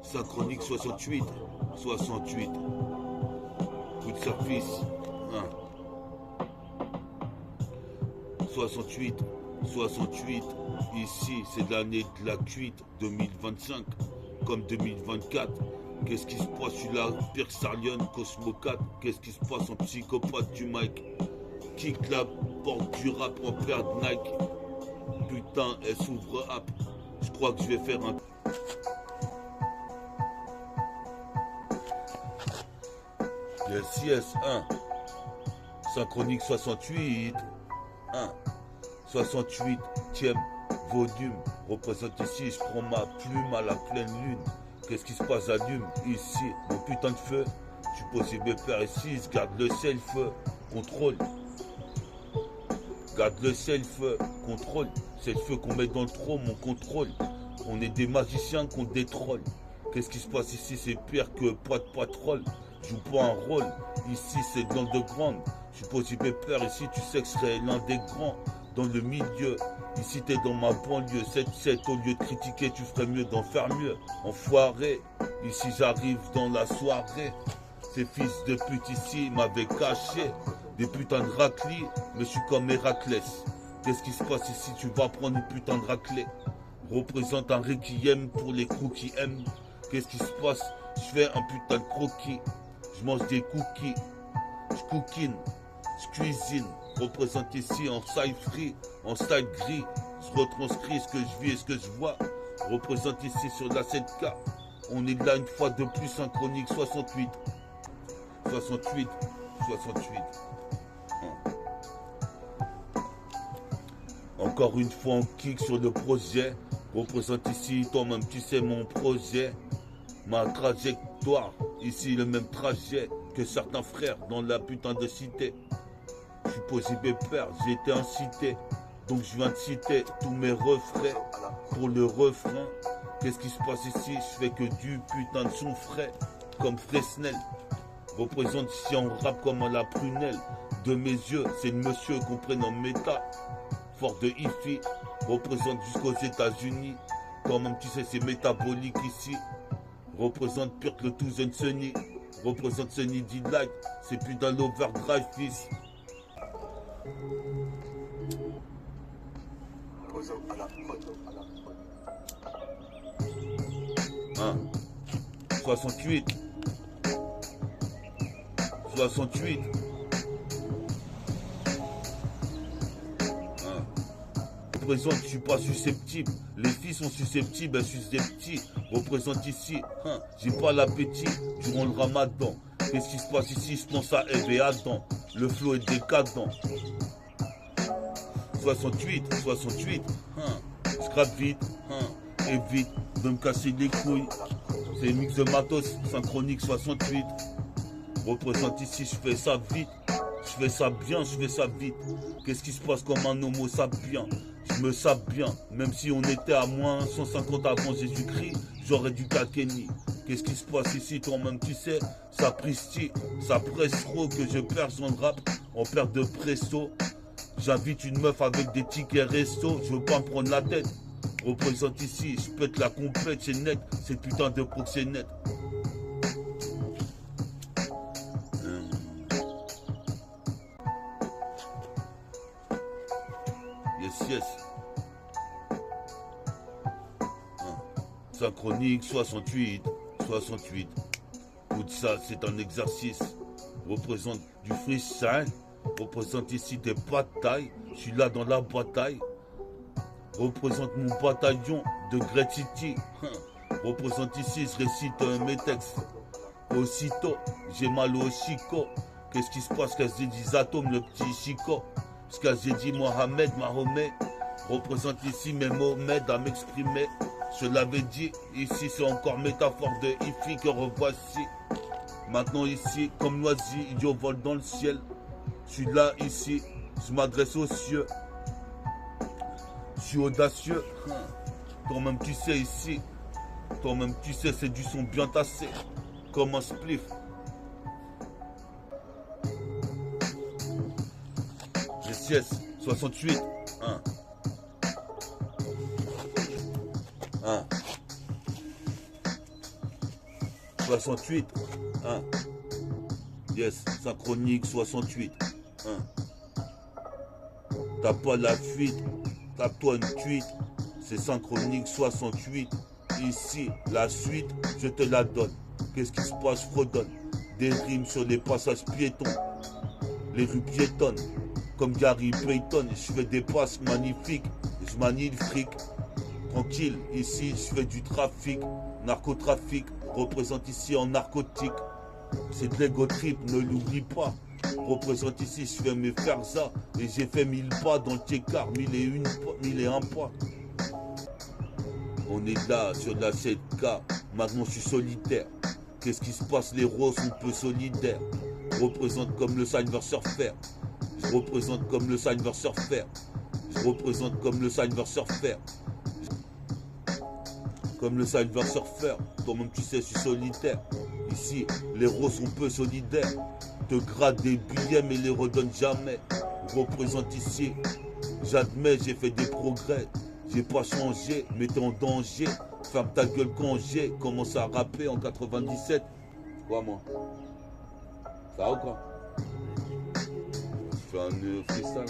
Synchronique 68. 68. Coup de service. 68. 68. Ici, c'est l'année de la cuite 2025. Comme 2024. Qu'est-ce qui se passe sur la Persalion Cosmo 4? Qu'est-ce qui se passe en psychopathe du Mike? Kick la porte du rap en paire de Nike. Putain, elle s'ouvre up. Je crois que je vais faire un... Yes, yes, 1. Synchronique 68. 1. 68e volume. Représente ici, je prends ma plume à la pleine lune. Qu'est-ce qui se passe? Allume ici mon putain de feu. Je suis posé mes pères ici, je garde le self. Contrôle. Garde le self. Contrôle. C'est le feu qu'on met dans le trône, mon contrôle. On est des magiciens contre des trolls. Qu'est-ce qui se passe ici? C'est pire que pas de patrol. Je joue pas un rôle. Ici c'est dans de grande. Je suis posé mes pères ici, tu sais que je serai l'un des grands. Dans le milieu, ici t'es dans ma banlieue. 7-7, au lieu de critiquer, tu ferais mieux d'en faire mieux. Enfoiré, ici j'arrive dans la soirée. Ces fils de pute ici m'avaient caché des putains de raclis, mais je suis comme Héraclès. Qu'est-ce qui se passe ici? Tu vas prendre une putain de raclée. Représente un requiem pour les crews qui aiment. Qu'est-ce qui se passe? Je fais un putain de croquis. Je mange des cookies. Je cookine. Je cuisine. Représente ici en style free, en style gris. Je retranscris ce que je vis et ce que je vois. Représente ici sur la 7K. On est là une fois de plus, synchronique 68. 68. 68. Encore une fois on kick sur le projet. Représente ici, toi-même tu sais mon projet. Ma trajectoire, ici le même trajet que certains frères dans la putain de cité. Je suis posé mes pères, j'ai été incité. Donc je viens de citer tous mes refrains pour le refrain. Qu'est-ce qui se passe ici? Je fais que du putain de son frais, comme Fresnel. Représente ici en rap comme à la prunelle. De mes yeux, c'est le monsieur qu'on prenne en méta. Fort de Hi-Fi, représente jusqu'aux États-Unis. Quand même tu sais c'est métabolique ici. Représente pire que le Touzen Sunny. Représente Sunny D-Light. C'est plus dans l'overdrive fils. 68. 68. Représente, je suis pas susceptible. Les filles sont susceptibles, elles sucent des petits. Représente ici, j'ai pas l'appétit durant le ramadan. Qu'est-ce qui se passe ici? Je pense à Eve et Adam. Le flow est décadent. 68, 68, scrap vite, évite de me casser les couilles. C'est un mix de matos, synchronique 68. Représente ici, je fais ça vite. Je fais ça bien, je fais ça vite. Qu'est-ce qui se passe comme un homo sapiens? Je me sape bien, même si on était à moins 150 avant Jésus-Christ, j'aurais du Kakeni. Qu'est-ce qui se passe ici, toi-même tu sais? Ça pristille, ça presse trop que je perce dans le rap en perte de presto. J'invite une meuf avec des tickets resto, je veux pas me prendre la tête. Représente ici, je pète la complète, c'est net, c'est putain de proxénète. Yes, yes. Synchronique 68, 68. Tout ça, c'est un exercice. Représente du freestyle. Représente ici des batailles. Je suis là dans la bataille. Représente mon bataillon de Great City. Représente ici, je récite mes textes. Aussitôt, j'ai mal au chico. Qu'est-ce qui se passe? Qu'est-ce que dit Zatom, le petit chico? Ce que j'ai dit Mohamed, Mahomet. Représente ici mes Mohamed à m'exprimer. Je l'avais dit, ici c'est encore métaphore de Hi-Fi que revoici. Maintenant ici, comme l'oiseau, idiot vole dans le ciel. Je suis là ici, je m'adresse aux cieux. Je suis audacieux. Toi-même tu sais ici. Toi-même tu sais, c'est du son bien tassé. Comme un spliff. Yes, 68. 1. 68. 1. Yes, synchronique 68. 1. T'as pas la fuite, tape-toi une cuite. C'est synchronique 68. Ici, la suite, je te la donne. Qu'est-ce qui se passe, fredonne? Des rimes sur les passages piétons. Les rues piétonnes. Comme Gary Payton, je fais des passes magnifiques. Je manie le fric. Tranquille, ici, je fais du trafic. Narcotrafic, représente ici en narcotique. C'est de l'ego trip, ne l'oublie pas. Représente ici, je fais mes ferzas. Et j'ai fait 1000 pas dans le T-car, 1001 pas. On est là sur la 7K, maintenant je suis solitaire. Qu'est-ce qui se passe, les roses sont peu solidaires. Je représente comme le Silver Surfer. Je représente comme le Silver Surfer. Je représente comme le Silver Surfer. Comme le Silver Surfer, toi-même tu sais, je suis solitaire. Ici, les roses sont peu solidaires. Te gratte des billets mais les redonne jamais. Je représente ici, j'admets, j'ai fait des progrès. J'ai pas changé, mais t'es en danger. Ferme ta gueule quand j'ai commencé à rapper en 97. Quoi, moi? Ça va ou quoi? Je fais un freestyle.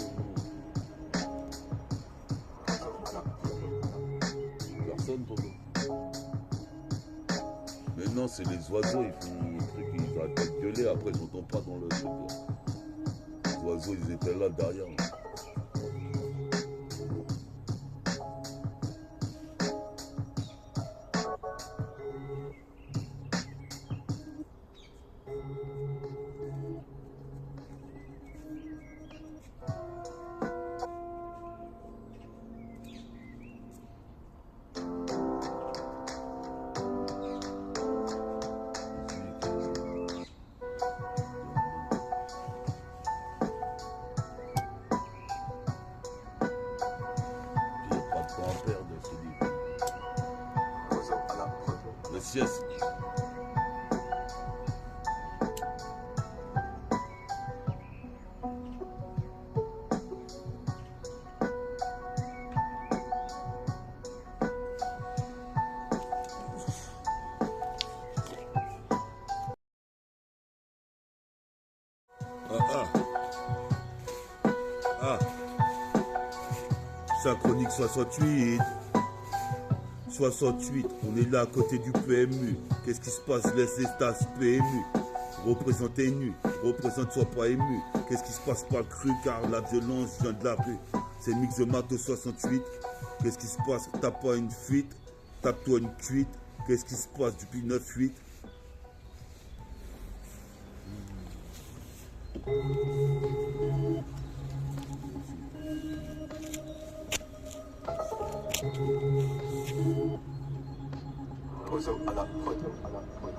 Personne, pour nous. Mais non, c'est les oiseaux, ils font un truc, ils arrêtent pas de gueuler, après ils n'entendent pas dans le truc. Les oiseaux, ils étaient là derrière. Yes. Synchronique 68. 68, on est là à côté du PMU. Qu'est-ce qui se passe? Laisse les stas PMU. Représentez nu, représente, sois pas ému. Qu'est-ce qui se passe? Pas le cru car la violence vient de la rue. C'est mix de Mato 68. Qu'est-ce qui se passe? T'as pas une fuite, tape-toi une cuite. Qu'est-ce qui se passe depuis 9-8? À la prod, à la prod.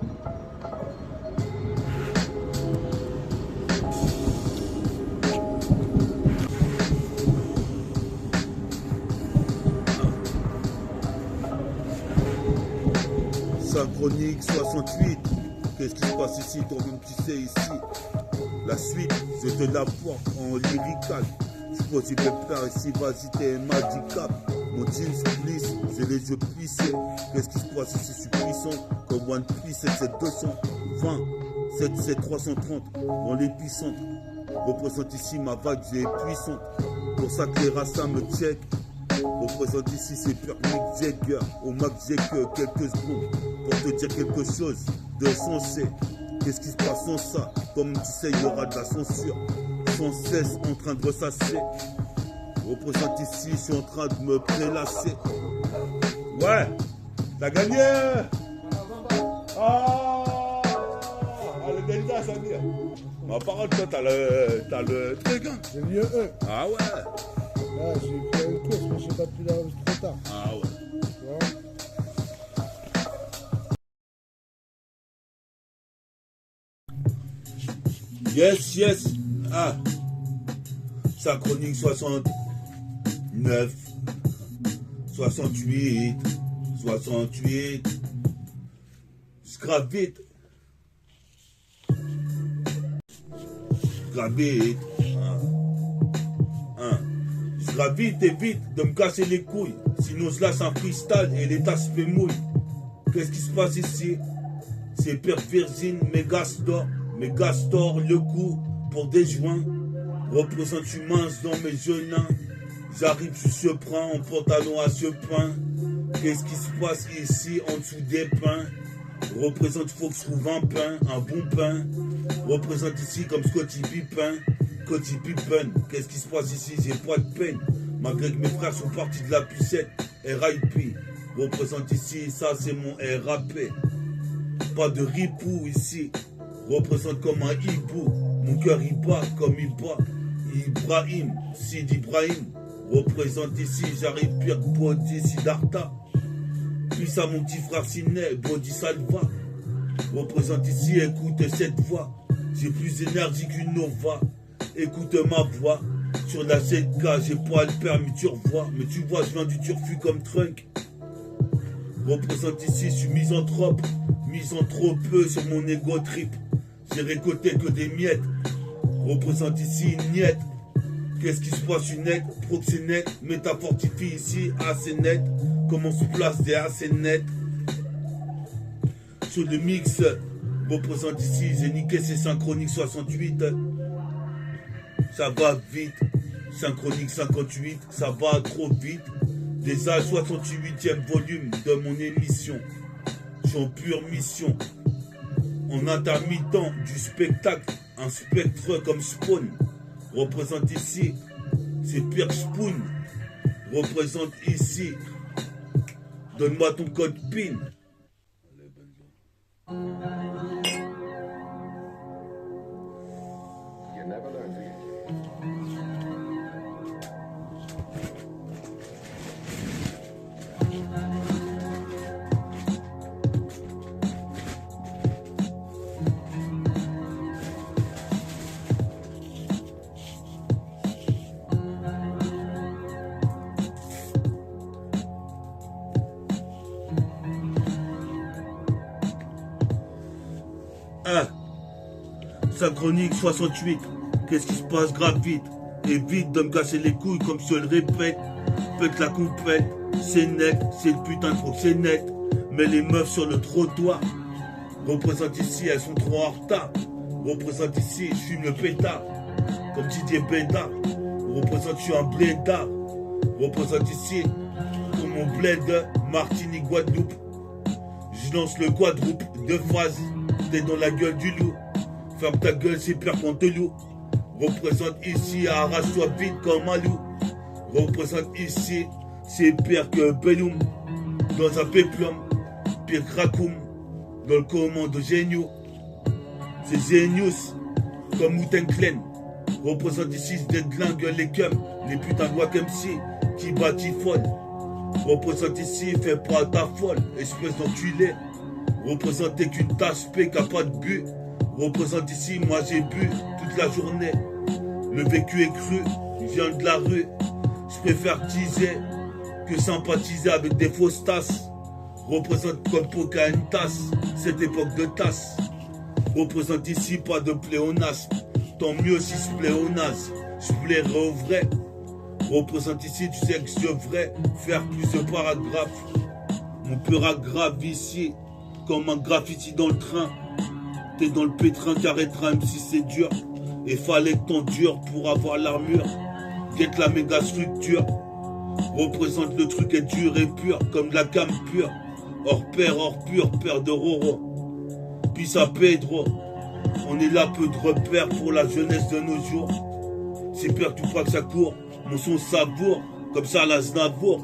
Synchronique 68. Qu'est-ce qui se passe ici? Toi-même tu sais ici. La suite, je te la porte en lyrical. Je pose une peur ici, vas-y t'es un handicap. Mon jeans glisse, j'ai les yeux plissés. Qu'est-ce qui se passe ici? Je suis puissant comme One Piece 7720, 77330 dans l'épicentre. Représente ici ma vague, j'ai puissante. Pour ça que les rassas me check. Représente ici c'est pur Mick Jagger. Au Mac j'ai que quelques secondes pour te dire quelque chose de sensé. Qu'est-ce qui se passe sans ça? Comme tu sais, il y aura de la censure. Sans cesse en train de ressasser. Représente ici, je suis en train de me prélasser. Ouais, t'as gagné. Ah, le Delta, ça vient. Ma parole, toi, t'as le truc. Hein. C'est mieux eux. Ah ouais. Là, j'ai fait une course, mais j'ai pas pu la remettre trop tard. Ah ouais. Tu vois? Yes, yes. Ah. Synchronique 69, 68, 68. Je gravite. Je gravite. Je gravite, évite de me casser les couilles. Sinon je lâche un freestyle et l'état se fait mouille. Qu'est-ce qui se passe ici? c'est Père Virgin, Mégastor, le coup pour des joints. Représente mince dans mes genoux. J'arrive, je se prends en pantalon à ce pain. Qu'est-ce qui se passe ici en dessous des pins? Représente, faut que je trouve un pain, un bon pain. Représente ici comme Scottie Pippen. Qu'est-ce qui se passe ici? J'ai pas de peine. Malgré que mes frères sont partis de la pucette. RIP. Représente ici, ça c'est mon RAP. Pas de ripou ici. Représente comme un hibou. Mon cœur il bat comme il bat. Ibrahim, Sid Ibrahim. Représente ici, j'arrive pire que Body Siddhartha. Puis ça mon petit frère Siné, Body Salva. Représente ici, écoute cette voix. J'ai plus d'énergie qu'une Nova. Écoute ma voix. Sur la 7K, j'ai pas le permis, tu revois. Mais tu vois, je viens du turfu comme Trunk. Représente ici, je suis misanthrope peu sur mon ego trip. J'ai récolté que des miettes. Représente ici une niette. Qu'est-ce qui se passe une nette, proxénète, métafortifie ici, assez net. Comment se place des assez nets. Sur le mix, représente ici, j'ai niqué ces synchroniques 68. Ça va vite, synchronique 58, ça va trop vite. Déjà 68e volume de mon émission. Je suis en pure mission. En intermittent du spectacle, un spectre comme Spawn. Représente ici, c'est Pierre Spoon. Représente ici. Donne-moi ton code PIN. Synchronique 68, qu'est-ce qui se passe grave vite? Évite de me casser les couilles comme je le répète. Pète la compète, c'est net, c'est le putain de proxénète. Mets les meufs sur le trottoir. Représente ici, elles sont trop en retard. Représente ici, je fume le pétard. Comme Didier Bédard. Représente, je suis un blédard. Représente ici, pour mon bled, Martinique, Guadeloupe. Je lance le quadruple, deux phrases. T'es dans la gueule du loup. Ferme ta gueule, c'est pire qu'on te loue. Représente ici, arrache-toi vite comme un loup. Représente ici, c'est pire que Belloum. Dans un péplum, pire que Rakoum. Dans le commando Génio. C'est Génius, comme Moutin Clen. Représente ici, c'est des glingues, les cums. Les putains de Wack MC, qui bâtit folle. Représente ici, fais pas ta folle, espèce d'enculé. Représente qu'une tasse P qui a pas de but. Représente ici, moi j'ai bu toute la journée. Le vécu est cru, il vient de la rue. Je préfère teaser que sympathiser avec des fausses tasses. Représente comme Poca une tasse, cette époque de tasse. Représente ici, pas de pléonasme. Tant mieux si je pléonase, je plairai au vrai. Représente ici, tu sais que je devrais faire plus de paragraphes. Mon paragraphe ici, comme un graffiti dans le train. T'es dans le pétrin qui arrêtera même si c'est dur. Et fallait que t'endures pour avoir l'armure. Guette la méga structure. Représente le truc est dur et pur, comme de la cam pure. Hors père, hors pur, père de Roro. Puis ça Pedro. On est là peu de repères pour la jeunesse de nos jours. C'est pire tout pas que ça court. Mon son savoure, comme ça la Znavour.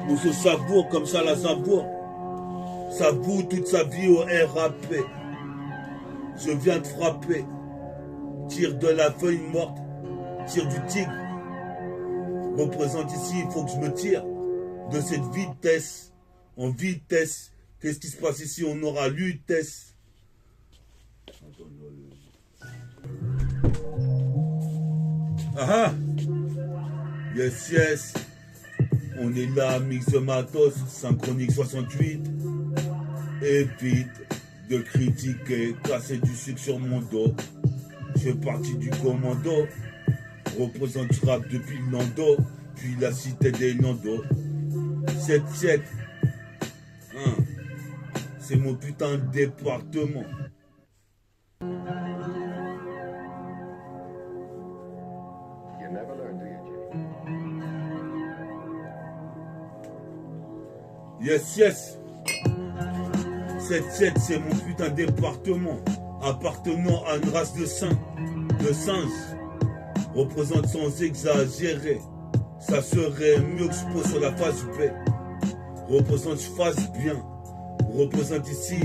Mon son savoure, comme ça la Znavour. Ça boue toute sa vie au RAP. Je viens de frapper. Tire de la feuille morte. Tire du tigre. Représente ici, il faut que je me tire. De cette vitesse. En vitesse. Qu'est-ce qui se passe ici? On aura l'utesse. Ah ah. Yes, yes. On est là, mix de matos, synchronique 68. Évite de critiquer, casser du sucre sur mon dos. Je fais partie du commando. Représente rap depuis le Nando, puis la cité des Nando. 7-7. Hein. C'est mon putain de département. You never learn, do you, Jimmy? Yes, yes. 7-7, c'est mon putain de département. Appartenant à une race de singes. Représente sans exagérer. Ça serait mieux que je pose sur la face B. Représente, je fasse bien. Représente ici,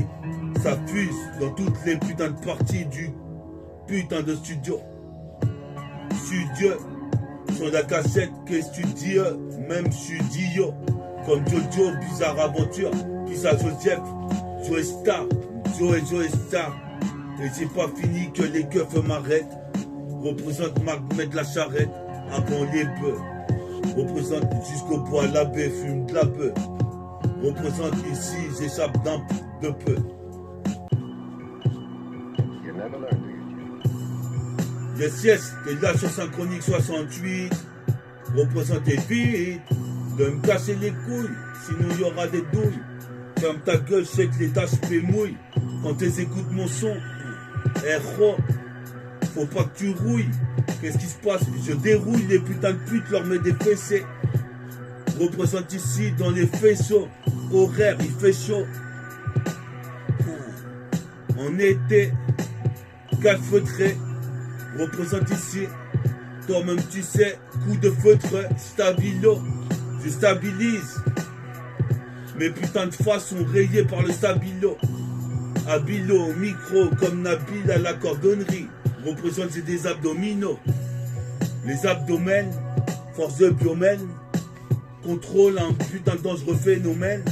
ça fuse dans toutes les putains de parties du putain de studio. Studio, sur la cassette, qu'est-ce que tu dis? Même studio, comme Jojo, Bizarre Aventure, Pisa Joseph, Joe Star, Joe Star. Et c'est pas fini que les keufs m'arrêtent. Représente Magmet de la charrette, avant les bœufs. Représente jusqu'au bois la baie, fume de la bœuf. Représente ici, j'échappe d'un de peu. You never learn, do you, Jimmy? Yes, yes, t'es là sur Synchronique 68. Représentez vite, de me casser les couilles, sinon il y aura des douilles. Ferme ta gueule, je sais que les taches mouillent. Quand t'es écoutes mon son, héros, faut pas que tu rouilles. Qu'est-ce qui se passe? Je dérouille les putains de putes, leur mets des fessées. Représente ici dans les faisceaux. Horaire, il fait chaud. En été, 4 feutrés. Représente ici. Toi-même tu sais, coup de feutre, stabilo. Je stabilise. Mes putains de faces sont rayées par le stabilo. Habilo, micro, comme Nabil à la cordonnerie. Représente c'est des abdominaux. Les abdomens, force de biomène. Contrôle un putain de dangereux phénomène.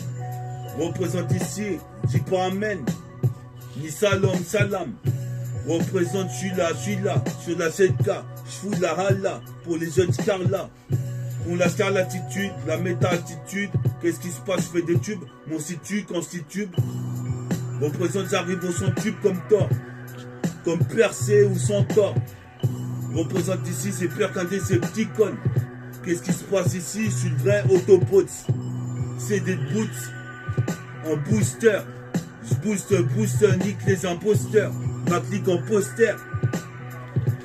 Représente ici, j'y pas amène. Ni salam, salam. Représente, je suis là, sur la 7K. Je fous de la hala pour les jeunes stars là. On la star l'attitude, la méta-attitude. Qu'est-ce qui se passe? Je fais des tubes, mon situ constitue. Représente, j'arrive au son tube comme Thor. Comme percé ou sans tort. Représente ici, c'est pire qu'un Decepticon. Qu'est-ce qui se passe ici? Je suis le vrai Autobots. C'est des boots en booster. Je booste, nique les imposteurs. Ma clique en poster.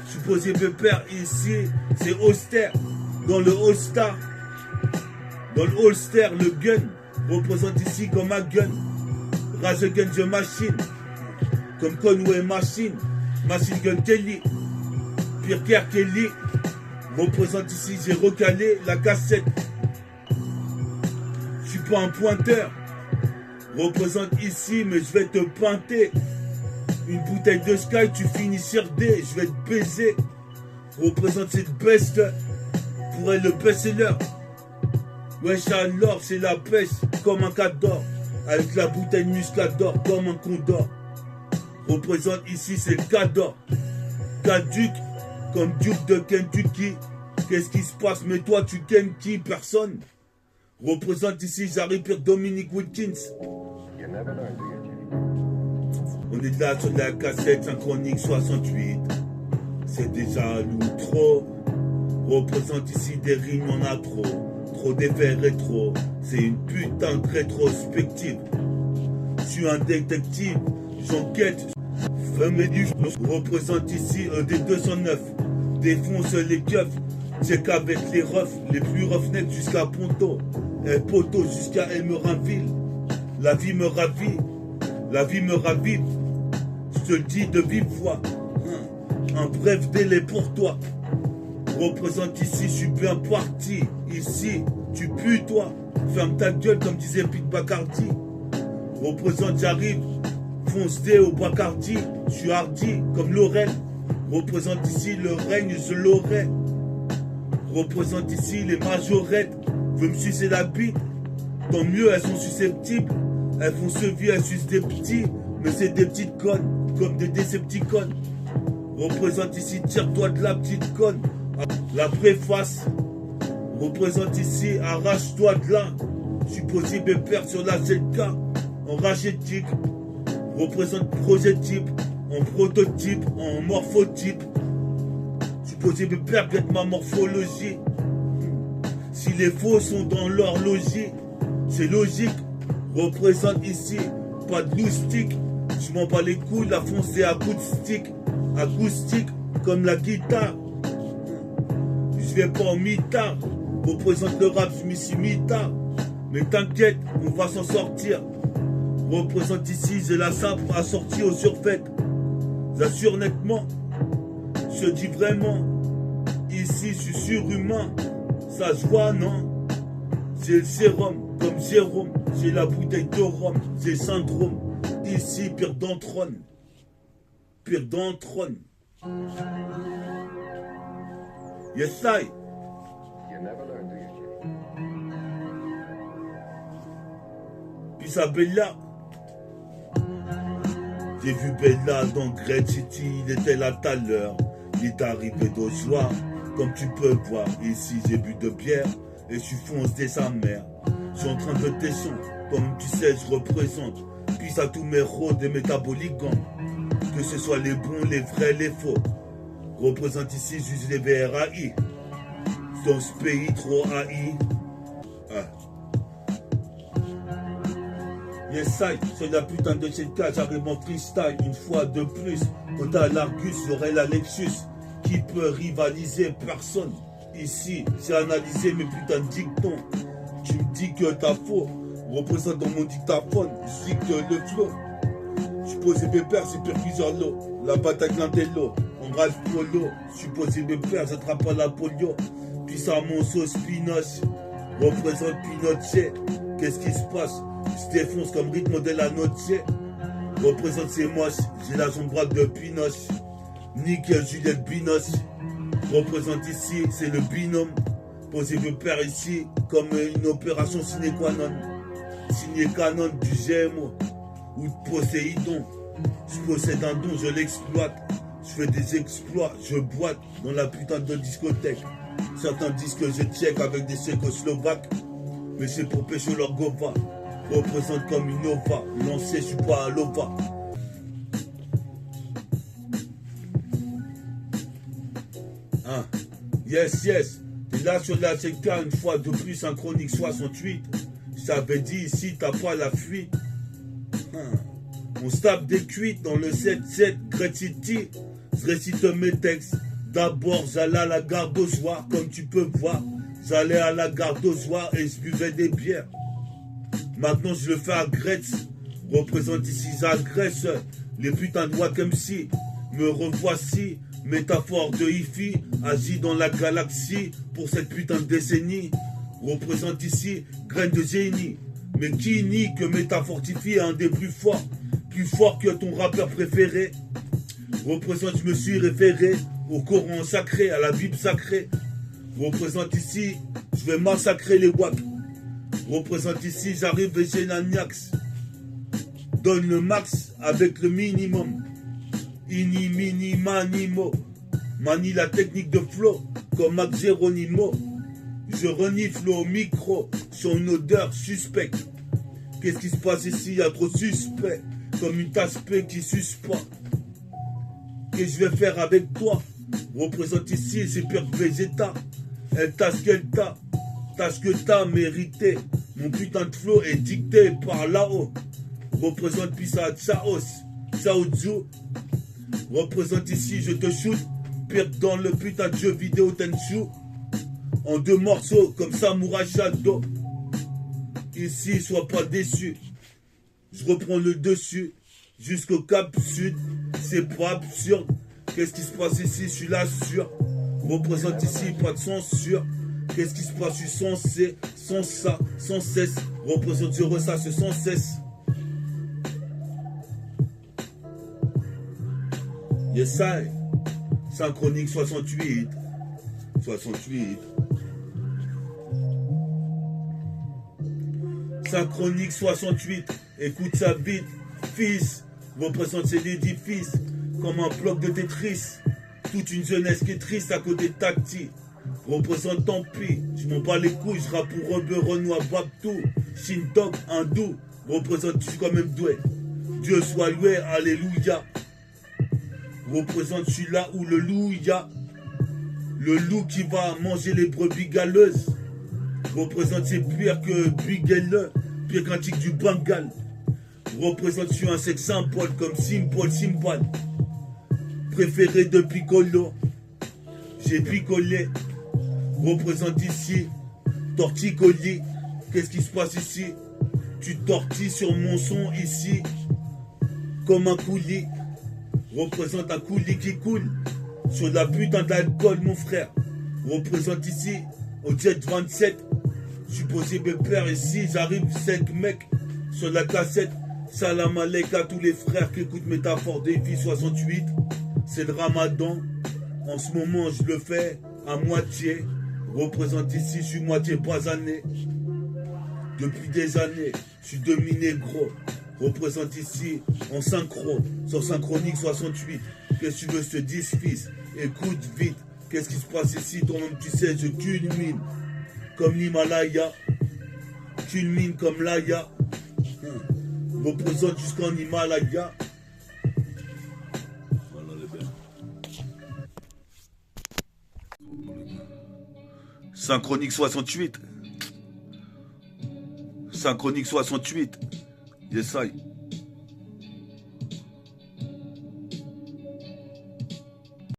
Je suis posé pépère ici, c'est austère. Dans le All-Star. Dans le All-Star, le gun représente ici comme un gun. Rage gun, je machine. Comme Conway Machine. Machine Gun Kelly. Pierre Kelly. Représente ici, j'ai recalé la cassette. Je suis pas un pointeur. Représente ici, mais je vais te pinter. Une bouteille de Sky, tu finis sur D, je vais te baiser. Représente cette best. Pour elle, le best-seller. Wesh alors, c'est la pêche, comme un cador. Avec la bouteille muscador, comme un condor. Représente ici, c'est le cador. Caduc, comme Duke de Kentucky. Qu'est-ce qui se passe? Mais toi, tu kennes qui? Personne. Représente ici, j'arrive pour Dominique Wilkins. You never learn, do you, Jimmy? On est là sur la cassette Synchronique 68. C'est déjà l'outro. Représente ici des rimes, on a trop. Trop d'effets rétro. C'est une putain de rétrospective. Je suis un détective. J'enquête. Femme du représente ici des 209. Défonce les keufs. Check avec les refs. Les plus roughnecks jusqu'à Ponto. Et Poto jusqu'à Emeraville. La vie me ravit. La vie me ravive. Je te le dis de vive voix. Un bref délai pour toi. Représente ici, je suis bien parti. Ici, tu pues toi. Ferme ta gueule comme disait Pete Bacardi. Représente, j'arrive. Fonce D au Bacardi. Je suis hardi comme Lorraine. Représente ici le règne, je l'aurai. Représente ici les majorettes. Veux me sucer la bite. Tant mieux, elles sont susceptibles. Elles font se vie, elles sucent des petits. Mais c'est des petites connes, comme des Decepticons. Représente ici, tire-toi de la petite conne. La préface. Représente ici, arrache-toi de là. Je suis possible de perdre sur la 7K. En ragétique. Représente projet type. En prototype. En morphotype. Je suis possible de perdre ma morphologie. Si les faux sont dans l'horloger, c'est logique. Représente ici, pas de loustique. Je m'en bats les couilles, la fonce c'est acoustique. Acoustique comme la guitare. Je vais pas en mitard. Représente le rap, je m'y suis mitard. Mais t'inquiète, on va s'en sortir. Représente ici, j'ai la simple assortie au surfait. J'assure nettement, je dis vraiment. Ici, je suis surhumain. Ça se voit, non? J'ai le sérum, comme Jérôme. J'ai la bouteille de rhum, j'ai le syndrome. Ici, pire d'Antrone. Pire d'Antrone. Yes, I. You never learn, do you, Jimmy? Puis ça, Bella. J'ai vu Bella dans Great City, il était là tout à l'heure. Il est arrivé d'au soir, comme tu peux voir. Ici, j'ai bu de bière et je suis foncé sa mère. Je suis en train de descendre, comme tu sais, je représente. Puis à tous mes rôles des métaboliques, que ce soit les bons, les vrais, les faux. Représente ici juste les VRAI. Dans ce pays trop AI. Ah. Yes, I, c'est la putain de cette case, j'arrive en freestyle une fois de plus. Quand t'as l'Argus, j'aurai la Lexus. Qui peut rivaliser? Personne. Ici, j'ai analysé mes putains de dictons. Tu me dis que t'as faux. Représente dans mon dictaphone, je dis que le flow. Je suis posé pépère, c'est percuseur l'eau. La bataille l'antello, on rêve polo. Je suis posé pépère, j'attrape pas la polio. Puis ça mon sauce Pinoche. Représente Pinochet. Qu'est-ce qui se passe? Je défonce comme rythme de la note. Représente c'est moche, j'ai la jambe droite de Pinoche. Nickel Juliette Binoche. Représente ici, c'est le binôme. Posé le père ici, comme une opération sine qua non. Signé canon du GMO ou de Poséidon. Je possède un don, je l'exploite. Je fais des exploits, je boite dans la putain de discothèque. Certains disent que je check avec des Tchécoslovaques, mais c'est pour pêcher leur gova. Représente comme une ova, lancé, je suis pas un lova. Hein? Yes, yes. Et là sur la CK, une fois de plus, synchronique 68. Je t'avais dit ici, t'as pas la fuite. Hein? On se tape des cuites dans le 7-7 Great City. Je récite mes textes. D'abord, j'allais à la gare d'Ozoir, comme tu peux voir. J'allais à la gare d'Ozoir et je buvais des bières. Maintenant, je le fais à Gretz. Représente ici, j'agresse. Les putains de Wack MC. Me revoici. Métaphore de hi-fi. Agis dans la galaxie pour cette putain de décennie. Représente ici, graine de génie. Mais qui nie que métafortifie est un des plus fort que ton rappeur préféré. Représente, je me suis référé au Coran sacré, à la Bible sacrée. Représente ici, je vais massacrer les Wack. Représente ici, j'arrive et j'ai l'agnax. Donne le max avec le minimum. Ini, mini, manimo. Manie la technique de flow, comme Max Geronimo. Je renifle au micro, sur une odeur suspecte. Qu'est-ce qui se passe ici? Il y a trop de suspect. Comme une tasse P qui suce pas. Qu'est-ce que je vais faire avec toi? Représente ici, c'est pire que Vegeta. Elle tâche qu'elle t'a. Tâche que t'as mérité. Mon putain de flow est dicté par là-haut. Représente Pisa Chaos. Saoudjou. Représente ici, je te shoot. Pire dans le putain de jeu vidéo Tenchu. En 2 morceaux comme Samurai Shadow. Ici, sois pas déçu. Je reprends le dessus. Jusqu'au Cap Sud. C'est pas absurde. Qu'est-ce qui se passe ici? Je suis là sûr. Représente ici, pas de censure. Qu'est-ce qui se passe? Je suis censé, sans ça, sans cesse. Représente, je ressasse sans cesse. Yes, I. Synchronique 68. 68. Synchronique 68. Écoute ça vite. Fils. Représente cet édifice. Comme un bloc de Tetris. Toute une jeunesse qui est triste à côté de Tati. Représente tant pis. Je m'en bats les couilles. Je rappe pour Rebeu, Renoir, Babtou. Shintok, hindou. Représente, je suis quand même doué. Dieu soit loué. Alléluia. Représente, je suis là où le loup y a. Le loup qui va manger les brebis galeuses. Représente, c'est pire que Biguelle. pied quantique du Bengale. Représente sur un sexe symbole comme Symbol. Préféré de Piccolo. J'ai picolé. Représente ici. Torticolis. Qu'est-ce qui se passe ici? Tu tortilles sur mon son ici. Comme un coulis. Représente un coulis qui coule. Sur la putain d'alcool mon frère. Représente ici. Au jet 27. Je suis posé mes pères ici. J'arrive 5 mecs. Sur la cassette. Salam alek à tous les frères qui écoutent Métaphore des vies 68. C'est le ramadan. En ce moment, je le fais à moitié. Représente ici, je suis moitié basané. Depuis des années, je suis demi-négro. Représente ici en synchro. Sur Synchronique 68. Qu'est-ce que tu veux, je te dis, fils? Écoute vite. Qu'est-ce qui se passe ici? Toi-même, tu sais, je culmine. Comme l'Himalaya. Culmine comme l'Aya. Représente jusqu'en Himalaya. Voilà les gars. Synchronique 68. Synchronique 68. Yes, I.